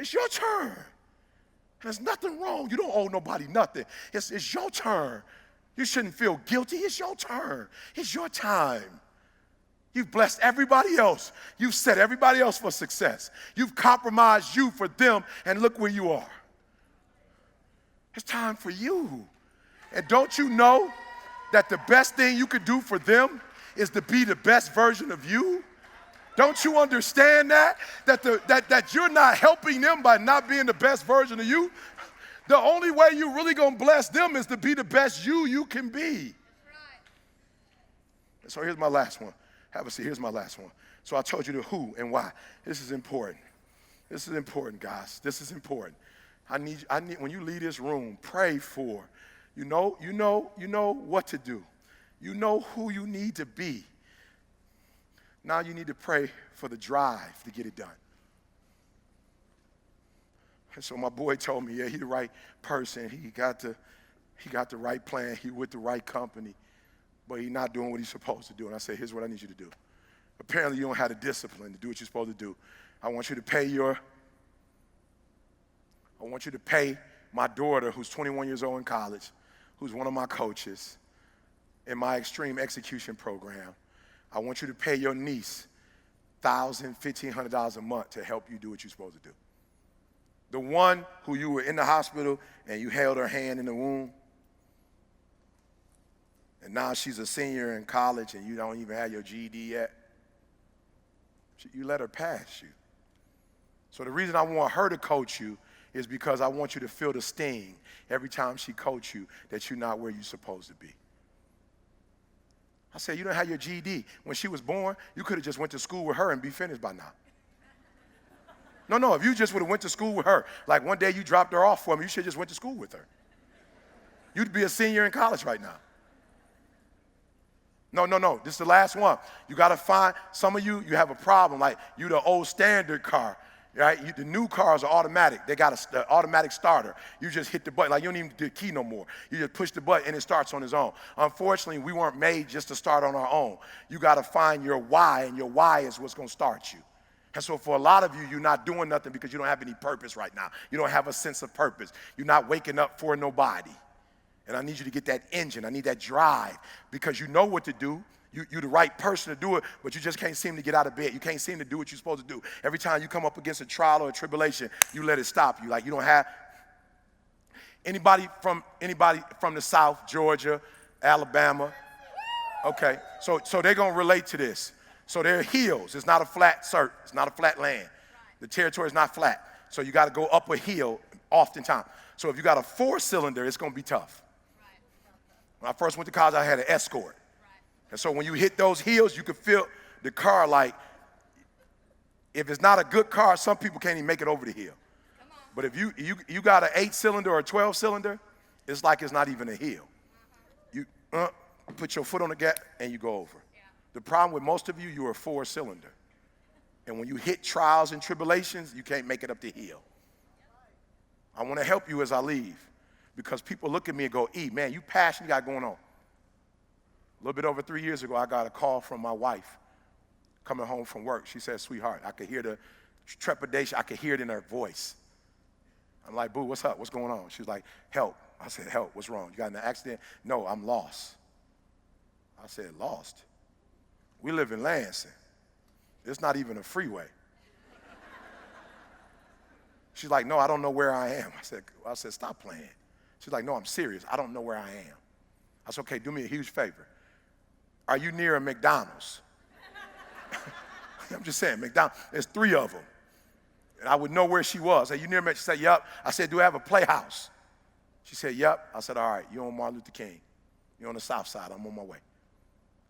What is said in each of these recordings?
It's your turn. There's nothing wrong. You don't owe nobody nothing. It's your turn. You shouldn't feel guilty. It's your turn. It's your time. You've blessed everybody else. You've set everybody else for success. You've compromised you for them, and look where you are. It's time for you. And don't you know that the best thing you could do for them is to be the best version of you? Don't you understand that? That you're not helping them by not being the best version of you? The only way you're really going to bless them is to be the best you can be. So here's my last one. Have a seat. Here's my last one. So I told you the who and why. This is important. This is important, guys. This is important. I need when you leave this room, pray for. You know what to do. You know who you need to be. Now you need to pray for the drive to get it done. And so my boy told me, yeah, he's the right person. He got the right plan. He with the right company, but he's not doing what he's supposed to do. And I said, here's what I need you to do. Apparently you don't have the discipline to do what you're supposed to do. I want you to pay my daughter, who's 21 years old in college, who's one of my coaches in my extreme execution program. I want you to pay your niece $1,000, $1,500 a month to help you do what you're supposed to do. The one who you were in the hospital and you held her hand in the womb, and now she's a senior in college and you don't even have your GED yet. You let her pass you. So the reason I want her to coach you is because I want you to feel the sting every time she coaches you that you're not where you're supposed to be. I said, you don't have your GED. When she was born, you could have just went to school with her and be finished by now. No, if you just would have went to school with her, like one day you dropped her off for me, you should have just went to school with her. You'd be a senior in college right now. No, this is the last one. You got to find, some of you have a problem, like you the old standard car. Right? The new cars are automatic. They got an automatic starter. You just hit the button. Like you don't even do the key no more. You just push the button and it starts on its own. Unfortunately, we weren't made just to start on our own. You got to find your why, and your why is what's going to start you. And so for a lot of you, you're not doing nothing because you don't have any purpose right now. You don't have a sense of purpose. You're not waking up for nobody. And I need you to get that engine. I need that drive because you know what to do. You're the right person to do it, but you just can't seem to get out of bed. You can't seem to do what you're supposed to do. Every time you come up against a trial or a tribulation, you let it stop you. Like you don't have anybody from the South, Georgia, Alabama. Okay, so they're gonna relate to this. So they're hills. It's not a flat It's not a flat land. The territory is not flat. So you got to go up a hill oftentimes. So if you got a 4-cylinder, it's gonna be tough. When I first went to college, I had an Escort. And so when you hit those hills, you can feel the car like, if it's not a good car, some people can't even make it over the hill. But if you got an 8-cylinder or a 12-cylinder, it's like it's not even a hill. You put your foot on the gas and you go over. The problem with most of you, you're a 4-cylinder. And when you hit trials and tribulations, you can't make it up the hill. I want to help you as I leave because people look at me and go, man, you passionate, you got going on. A little bit over 3 years ago, I got a call from my wife coming home from work. She said, sweetheart, I could hear the trepidation. I could hear it in her voice. I'm like, boo, what's up? What's going on? She was like, help. I said, help. What's wrong? You got in an accident? No, I'm lost. I said, lost? We live in Lansing. It's not even a freeway. She's like, no, I don't know where I am. I said, stop playing. She's like, no, I'm serious. I don't know where I am. I said, okay, do me a huge favor. Are you near a McDonald's? I'm just saying, McDonald's. There's 3 of them. And I would know where she was. Are you near me? She said, yep. I said, do I have a playhouse? She said, yep. I said, all right, you're on Martin Luther King. You're on the south side. I'm on my way.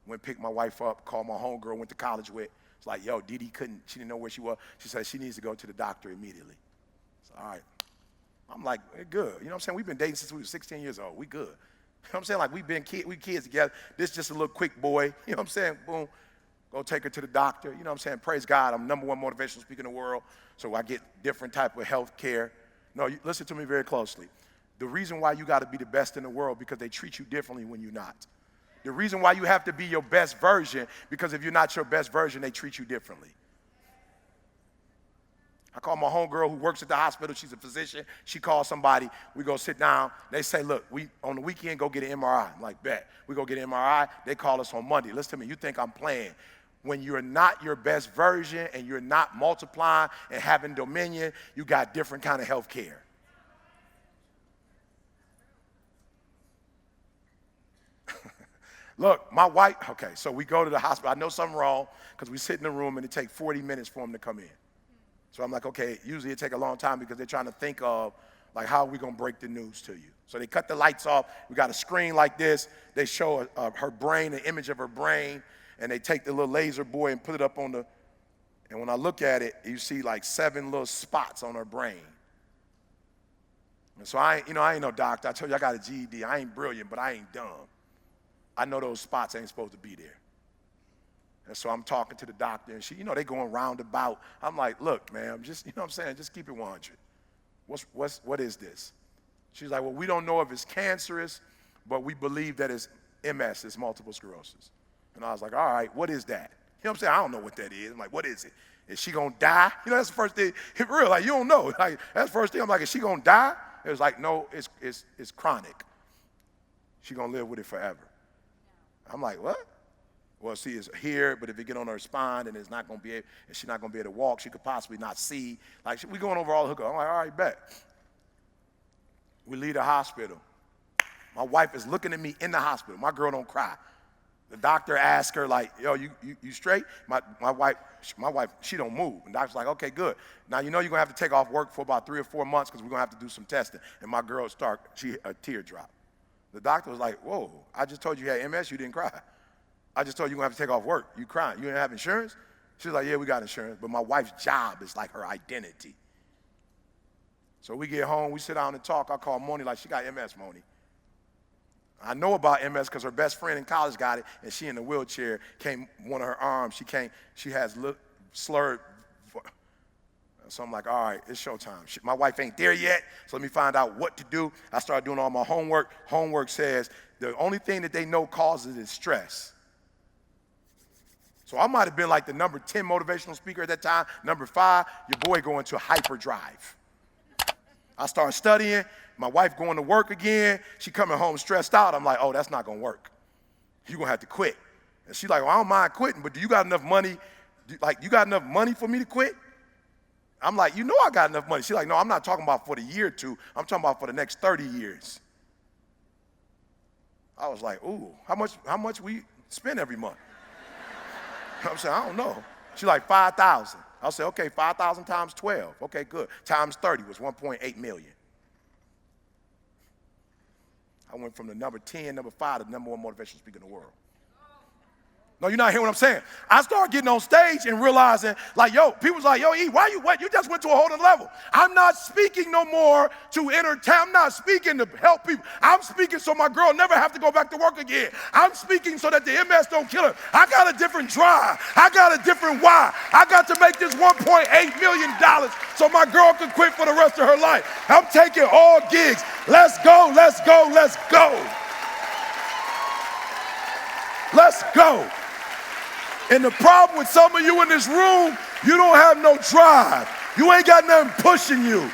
Went pick my wife up, called my homegirl, went to college with. It's like, yo, Dee she didn't know where she was. She said she needs to go to the doctor immediately. So, all right. I'm like, we're good. You know what I'm saying? We've been dating since we were 16 years old. We good. You know what I'm saying? Like, we kids together. This is just a little quick boy. You know what I'm saying? Boom. Go take her to the doctor. You know what I'm saying? Praise God. I'm #1 motivational speaker in the world, so I get different type of health care. No, listen to me very closely. The reason why you got to be the best in the world because they treat you differently when you're not. The reason why you have to be your best version because if you're not your best version, they treat you differently. I call my homegirl who works at the hospital. She's a physician. She calls somebody. We go sit down. They say, look, we on the weekend go get an MRI. I'm like, bet. We go get an MRI. They call us on Monday. Listen to me. You think I'm playing. When you're not your best version and you're not multiplying and having dominion, you got different kind of health care. Look, my wife, okay, so we go to the hospital. I know something wrong because we sit in the room and it takes 40 minutes for them to come in. So I'm like, okay, usually it takes a long time because they're trying to think of, like, how are we going to break the news to you? So they cut the lights off. We got a screen like this. They show her brain, an image of her brain, and they take the little laser boy and put it up on the, and when I look at it, you see like 7 little spots on her brain. And so I ain't no doctor. I told you I got a GED. I ain't brilliant, but I ain't dumb. I know those spots ain't supposed to be there. And so I'm talking to the doctor, and she, they going roundabout. I'm like, look, man, just, what I'm saying, just keep it 100. What is this? She's like, well, we don't know if it's cancerous, but we believe that it's MS, it's multiple sclerosis. And I was like, all right, what is that? You know what I'm saying? I don't know what that is. I'm like, what is it? Is she going to die? That's the first thing. It's real, like, you don't know. Like, that's the first thing. I'm like, is she going to die? It was like, no, it's chronic. She going to live with it forever. I'm like, what? Well, see, it's here, but if it get on her spine, then it's not going to be able, and she's not going to be able to walk. She could possibly not see. Like, we going over all the hookup. I'm like, all right, bet. We leave the hospital. My wife is looking at me in the hospital. My girl don't cry. The doctor asked her, like, yo, you straight? My wife, she don't move. And the doctor's like, okay, good. Now, you're going to have to take off work for about 3 or 4 months because we're going to have to do some testing. And my girl a tear drop. The doctor was like, whoa, I just told you had MS, you didn't cry. I just told you you're going to have to take off work. You crying. You didn't have insurance? She was like, yeah, we got insurance. But my wife's job is like her identity. So we get home, we sit down and talk. I call Moni, like, she got MS, Moni. I know about MS because her best friend in college got it, and she in the wheelchair, one of her arms, she has slurred. So I'm like, all right, it's showtime. My wife ain't there yet, so let me find out what to do. I started doing all my homework. Homework says the only thing that they know causes it is stress. So I might have been like the number 10 motivational speaker at that time. Number 5, your boy going to hyperdrive. I started studying. My wife going to work again. She coming home stressed out. I'm like, oh, that's not going to work. You're going to have to quit. And she's like, well, I don't mind quitting, but do you got enough money? You got enough money for me to quit? I'm like, I got enough money. She's like, no, I'm not talking about for the year or two. I'm talking about for the next 30 years. I was like, ooh, how much we spend every month? I'm saying, I don't know. She's like, 5,000. I'll say, okay, 5,000 times 12. Okay, good. Times 30 was 1.8 million. I went from the number 10, number 5 to the number 1 motivational speaker in the world. No, you're not hearing what I'm saying. I started getting on stage and realizing, like, people's like, E, why you what? You just went to a whole other level. I'm not speaking no more to entertain. I'm not speaking to help people. I'm speaking so my girl never have to go back to work again. I'm speaking so that the MS don't kill her. I got a different drive. I got a different why. I got to make this $1.8 million so my girl can quit for the rest of her life. I'm taking all gigs. Let's go, let's go, let's go. Let's go. And the problem with some of you in this room, you don't have no drive. You ain't got nothing pushing you.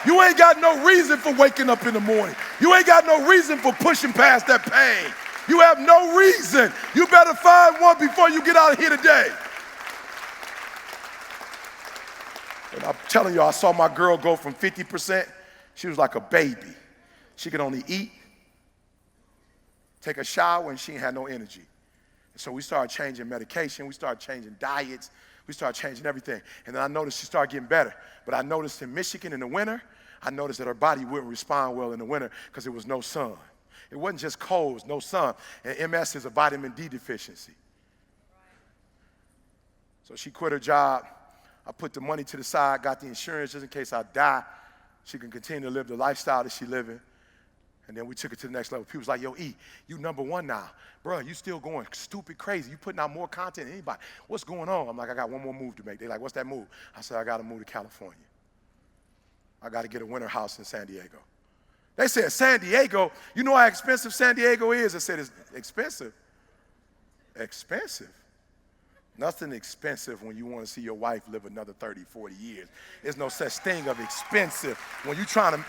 You ain't got no reason for waking up in the morning. You ain't got no reason for pushing past that pain. You have no reason. You better find one before you get out of here today. And I'm telling you, I saw my girl go from 50%. She was like a baby. She could only eat, take a shower, and she ain't had no energy. So we started changing medication, we started changing diets, we started changing everything. And then I noticed she started getting better. But I noticed in Michigan in the winter, I noticed that her body wouldn't respond well in the winter because there was no sun. It wasn't just cold, it was no sun. And MS is a vitamin D deficiency. So she quit her job. I put the money to the side, got the insurance just in case I die. She can continue to live the lifestyle that she's living. And then we took it to the next level. People was like, yo, E, you number 1 now. Bro, you still going stupid crazy. You putting out more content than anybody. What's going on? I'm like, I got one more move to make. They're like, what's that move? I said, I got to move to California. I got to get a winter house in San Diego. They said, San Diego? You know how expensive San Diego is? I said, it's expensive. Expensive? Nothing expensive when you want to see your wife live another 30, 40 years. There's no such thing of expensive when you're trying to.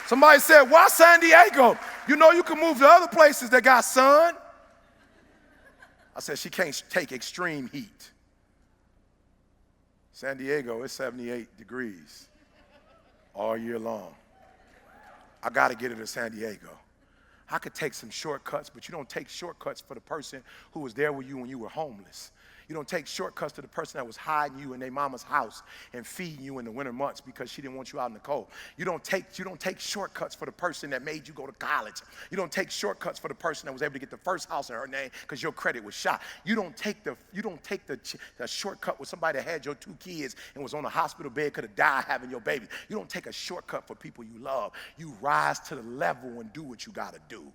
Somebody said, why San Diego? You know you can move to other places that got sun. I said, she can't take extreme heat. San Diego is 78 degrees all year long. I got to get her to San Diego. I could take some shortcuts, but you don't take shortcuts for the person who was there with you when you were homeless. You don't take shortcuts to the person that was hiding you in their mama's house and feeding you in the winter months because she didn't want you out in the cold. You don't take shortcuts for the person that made you go to college. You don't take shortcuts for the person that was able to get the first house in her name because your credit was shot. You don't take the shortcut with somebody that had your 2 kids and was on a hospital bed, could have died having your baby. You don't take a shortcut for people you love. You rise to the level and do what you got to do.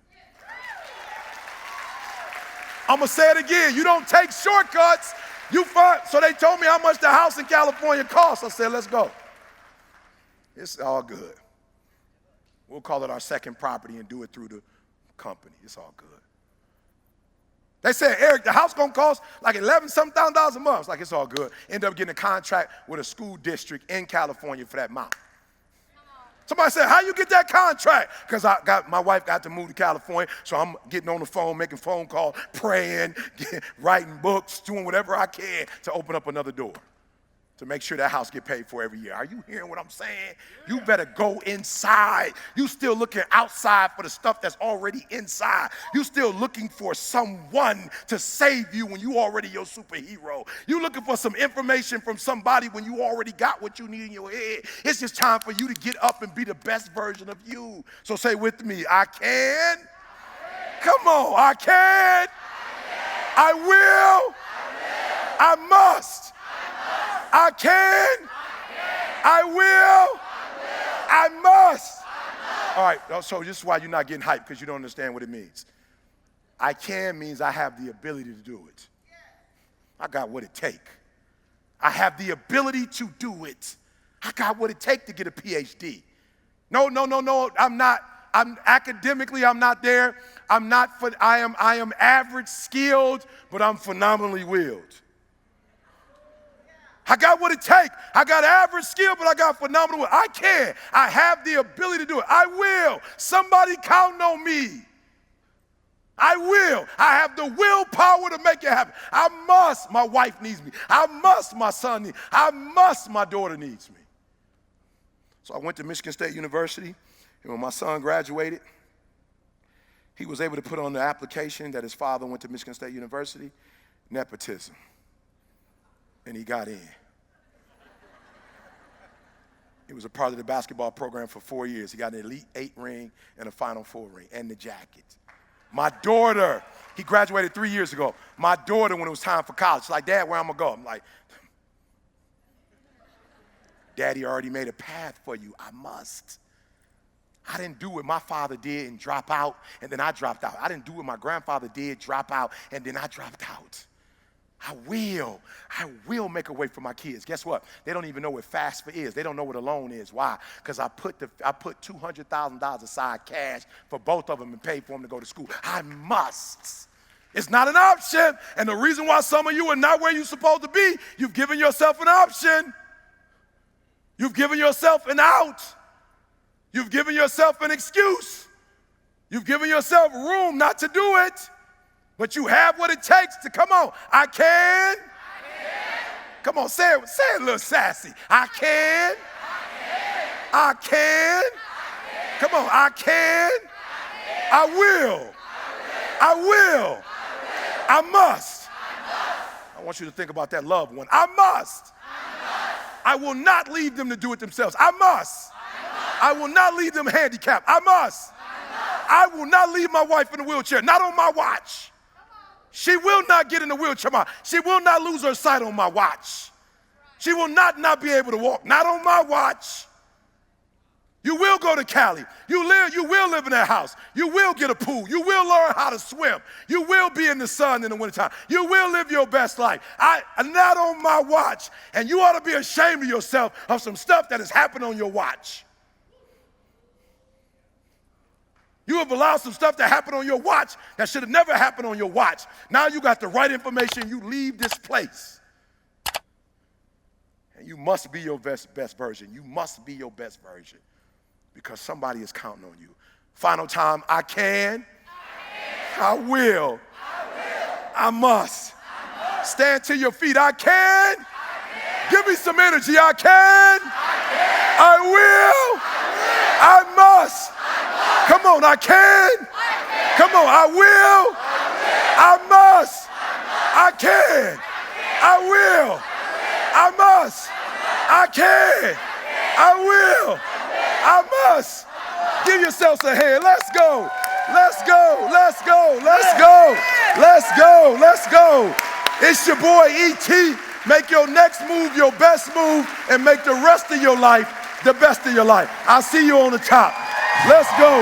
I'm going to say it again. You don't take shortcuts. So they told me how much the house in California costs. I said, let's go. It's all good. We'll call it our second property and do it through the company. It's all good. They said, Eric, the house going to cost like $11,000 a month. It's like, it's all good. End up getting a contract with a school district in California for that amount. Somebody said, how you get that contract? Because my wife got to move to California, so I'm getting on the phone, making phone calls, praying, writing books, doing whatever I can to open up another door, to make sure that house get paid for every year. Are you hearing what I'm saying? You better go inside. You still looking outside for the stuff that's already inside. You still looking for someone to save you when you already your superhero. You looking for some information from somebody when you already got what you need in your head. It's just time for you to get up and be the best version of you. So say with me, I can. Come on, I can. I will. I must. I can. I will. I must. All right, so this is why you're not getting hyped, because you don't understand what it means. I can means I have the ability to do it. I got what it takes. I have the ability to do it. I got what it takes to get a PhD. No, I'm not. Academically, I'm not there. I am average skilled, but I'm phenomenally willed. I got what it takes. I got average skill, but I got phenomenal will. I can. I have the ability to do it. I will. Somebody count on me. I will. I have the willpower to make it happen. I must. My wife needs me. I must. My son needs me. I must. My daughter needs me. So I went to Michigan State University, and when my son graduated, he was able to put on the application that his father went to Michigan State University, nepotism. And he got in. He was a part of the basketball program for 4 years. He got an Elite 8 ring and a Final 4 ring and the jacket. My daughter, he graduated 3 years ago. My daughter, when it was time for college, she's like, Dad, where I'm going to go? I'm like, Daddy already made a path for you. I must. I didn't do what my father did and drop out, and then I dropped out. I didn't do what my grandfather did, drop out, and then I dropped out. I will make a way for my kids. Guess what? They don't even know what FAFSA is. They don't know what a loan is. Why? Because I put $200,000 aside cash for both of them and paid for them to go to school. I must. It's not an option. And the reason why some of you are not where you're supposed to be, you've given yourself an option. You've given yourself an out. You've given yourself an excuse. You've given yourself room not to do it. But you have what it takes to, come on, I can. Come on, say it a little sassy. I can. I can. Come on, I can. I will. I will. I must. I want you to think about that loved one. I must. I will not leave them to do it themselves. I must. I will not leave them handicapped. I must. I will not leave my wife in a wheelchair, not on my watch. She will not get in the wheelchair. She will not lose her sight on my watch. She will not be able to walk, not on my watch. You will go to Cali. You will live in that house. You will get a pool. You will learn how to swim. You will be in the sun in the wintertime. You will live your best life. Not on my watch. And you ought to be ashamed of yourself of some stuff that has happened on your watch. You have allowed some stuff to happen on your watch that should have never happened on your watch. Now you got the right information. You leave this place. And you must be your best version. You must be your best version because somebody is counting on you. Final time, I can. I will. I must. Stand to your feet. I can. Give me some energy. I can. I will. I must. Come on, I can. Come on, I will. I must. I can. I will. I must. I can. I will. I must. Give yourselves a hand. Let's go. Let's go. Let's go. Let's go. Let's go. Let's go. It's your boy E.T. Make your next move your best move and make the rest of your life the best of your life. I'll see you on the top. Let's go.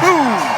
Boom.